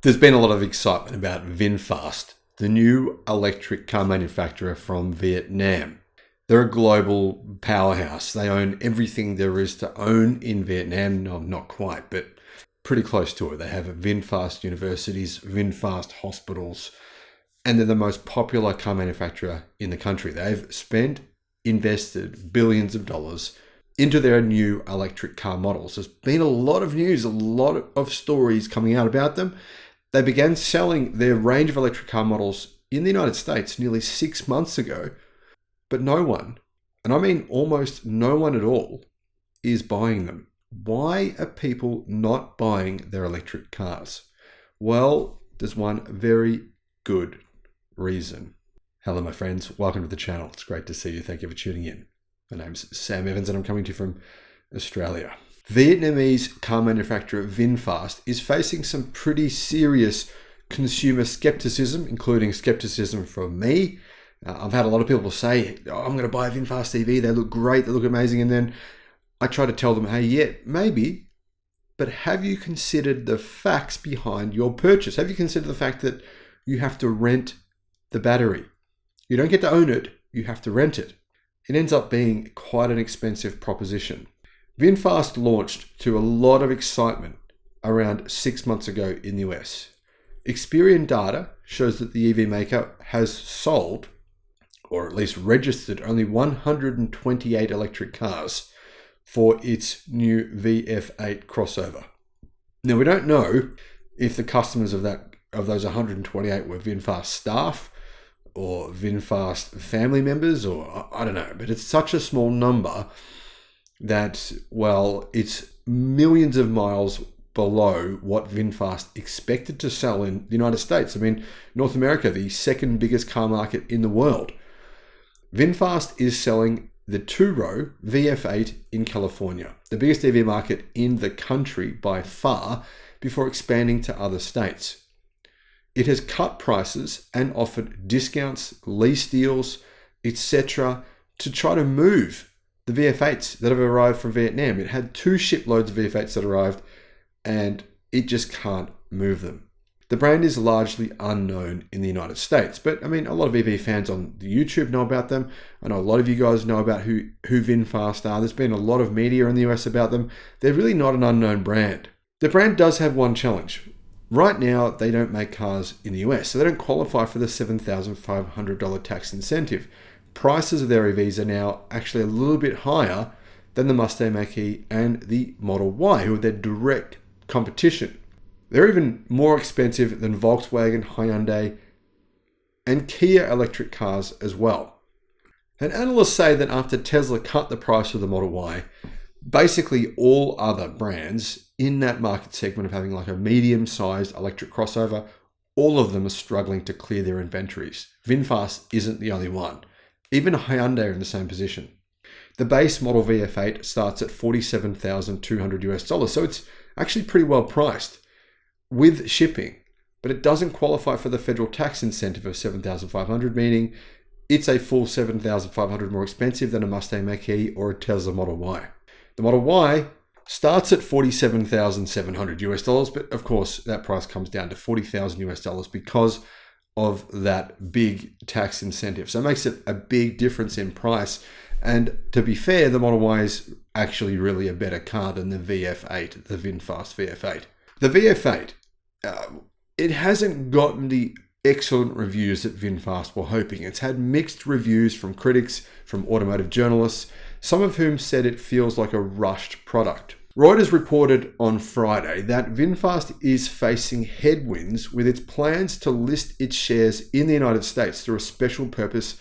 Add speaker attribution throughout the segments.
Speaker 1: There's been a lot of excitement about VinFast, the new electric car manufacturer from Vietnam. They're a global powerhouse. They own everything there is to own in Vietnam. No, not quite, but pretty close to it. They have VinFast universities, VinFast hospitals, and they're the most popular car manufacturer in the country. They've invested billions of dollars into their new electric car models. There's been a lot of news, a lot of stories coming out about them. They began selling their range of electric car models in the United States nearly 6 months ago, but no one, and I mean almost no one at all, is buying them. Why are people not buying their electric cars? Well, there's one very good reason. Hello, my friends. Welcome to the channel. It's great to see you. Thank you for tuning in. My name's Sam Evans and I'm coming to you from Australia. Vietnamese car manufacturer VinFast is facing some pretty serious consumer skepticism, including skepticism from me. I've had a lot of people say, I'm going to buy a VinFast EV. They look great. They look amazing. And then I try to tell them, hey, yeah, maybe, but have you considered the facts behind your purchase? Have you considered the fact that you have to rent the battery? You don't get to own it. You have to rent it. It ends up being quite an expensive proposition. VinFast launched to a lot of excitement around 6 months ago in the US. Experian data shows that the EV maker has sold, or at least registered, only 128 electric cars for its new VF8 crossover. Now, we don't know if the customers of those 128 were VinFast staff or VinFast family members, or I don't know, but it's such a small number that, well, it's millions of miles below what VinFast expected to sell in the United States. I mean, North America, the second biggest car market in the world. VinFast is selling the two-row VF8 in California, the biggest EV market in the country by far, before expanding to other states. It has cut prices and offered discounts, lease deals, etc. to try to move the VF8s that have arrived from Vietnam. It had 2 shiploads of VF8s that arrived and it just can't move them. The brand is largely unknown in the United States, but I mean, a lot of EV fans on the YouTube know about them. I know a lot of you guys know about who VinFast are. There's been a lot of media in the US about them. They're really not an unknown brand. The brand does have one challenge. Right now, they don't make cars in the US, so they don't qualify for the $7,500 tax incentive. Prices of their EVs are now actually a little bit higher than the Mustang Mach-E and the Model Y, who are their direct competition. They're even more expensive than Volkswagen, Hyundai, and Kia electric cars as well. And analysts say that after Tesla cut the price of the Model Y, basically all other brands in that market segment of having like a medium-sized electric crossover, all of them are struggling to clear their inventories. VinFast isn't the only one. Even Hyundai are in the same position. The base model VF8 starts at $47,200 US, so it's actually pretty well priced with shipping, but it doesn't qualify for the federal tax incentive of $7,500, meaning it's a full $7,500 more expensive than a Mustang Mach-E or a Tesla Model Y. The Model Y starts at $47,700 US, but of course that price comes down to $40,000 US because of that big tax incentive. So it makes it a big difference in price. And to be fair, the Model Y is actually really a better car than the VF8, the VinFast VF8. The VF8, it hasn't gotten the excellent reviews that VinFast were hoping. It's had mixed reviews from critics, from automotive journalists, some of whom said it feels like a rushed product. Reuters reported on Friday that VinFast is facing headwinds with its plans to list its shares in the United States through a special purpose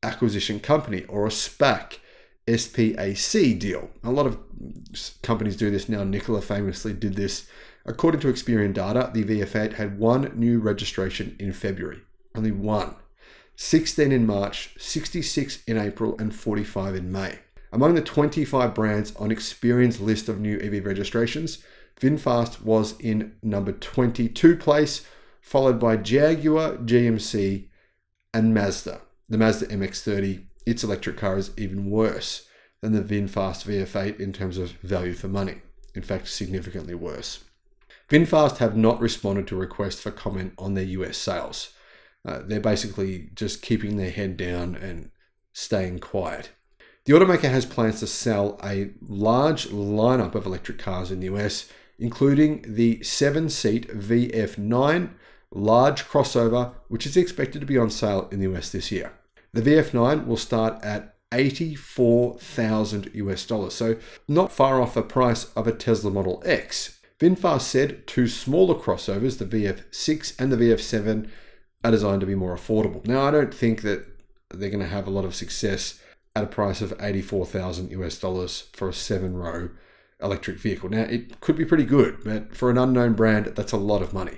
Speaker 1: acquisition company, or a SPAC, SPAC deal. A lot of companies do this now. Nikola famously did this. According to Experian data, the VF8 had 1 new registration in February. Only 1. 16 in March, 66 in April, and 45 in May. Among the 25 brands on Experian's list of new EV registrations, VinFast was in number 22 place, followed by Jaguar, GMC, and Mazda. The Mazda MX-30, its electric car, is even worse than the VinFast VF8 in terms of value for money. In fact, significantly worse. VinFast have not responded to requests for comment on their US sales. They're basically just keeping their head down and staying quiet. The automaker has plans to sell a large lineup of electric cars in the US, including the 7-seat VF9 large crossover, which is expected to be on sale in the US this year. The VF9 will start at $84,000 US, so not far off the price of a Tesla Model X. VinFast said two smaller crossovers, the VF6 and the VF7, are designed to be more affordable. Now, I don't think that they're going to have a lot of success at a price of $84,000 US for a 7-row electric vehicle. Now, it could be pretty good, but for an unknown brand, that's a lot of money.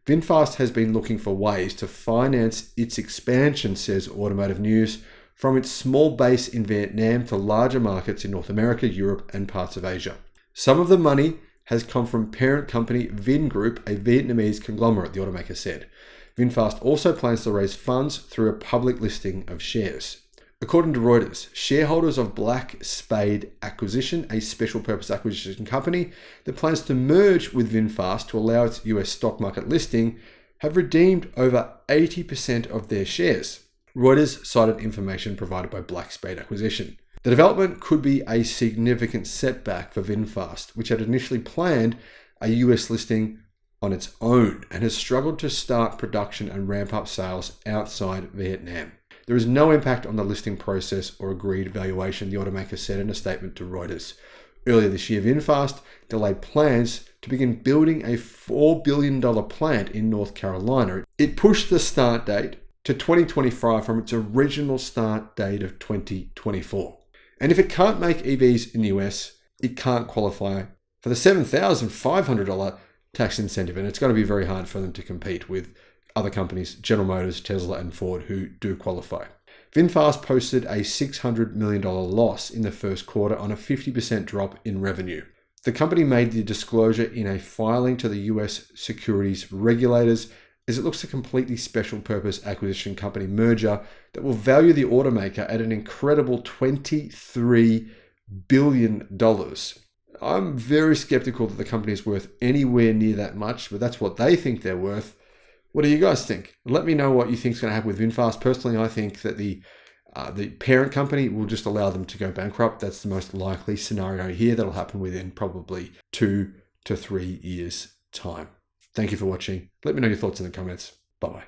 Speaker 1: VinFast has been looking for ways to finance its expansion, says Automotive News, from its small base in Vietnam to larger markets in North America, Europe, and parts of Asia. Some of the money has come from parent company Vingroup, a Vietnamese conglomerate, the automaker said. VinFast also plans to raise funds through a public listing of shares. According to Reuters, shareholders of Black Spade Acquisition, a special purpose acquisition company that plans to merge with VinFast to allow its US stock market listing, have redeemed over 80% of their shares. Reuters cited information provided by Black Spade Acquisition. The development could be a significant setback for VinFast, which had initially planned a US listing on its own and has struggled to start production and ramp up sales outside Vietnam. There is no impact on the listing process or agreed valuation, the automaker said in a statement to Reuters. Earlier this year, VinFast delayed plans to begin building a $4 billion plant in North Carolina. It pushed the start date to 2025 from its original start date of 2024. And if it can't make EVs in the US, it can't qualify for the $7,500 tax incentive, and it's going to be very hard for them to compete with other companies, General Motors, Tesla, and Ford, who do qualify. VinFast posted a $600 million loss in the first quarter on a 50% drop in revenue. The company made the disclosure in a filing to the US securities regulators as it looks to complete the special purpose acquisition company merger that will value the automaker at an incredible $23 billion. I'm very skeptical that the company is worth anywhere near that much, but that's what they think they're worth. What do you guys think? Let me know what you think is going to happen with VinFast. Personally, I think that the parent company will just allow them to go bankrupt. That's the most likely scenario here. That'll happen within probably 2 to 3 years' time. Thank you for watching. Let me know your thoughts in the comments. Bye-bye.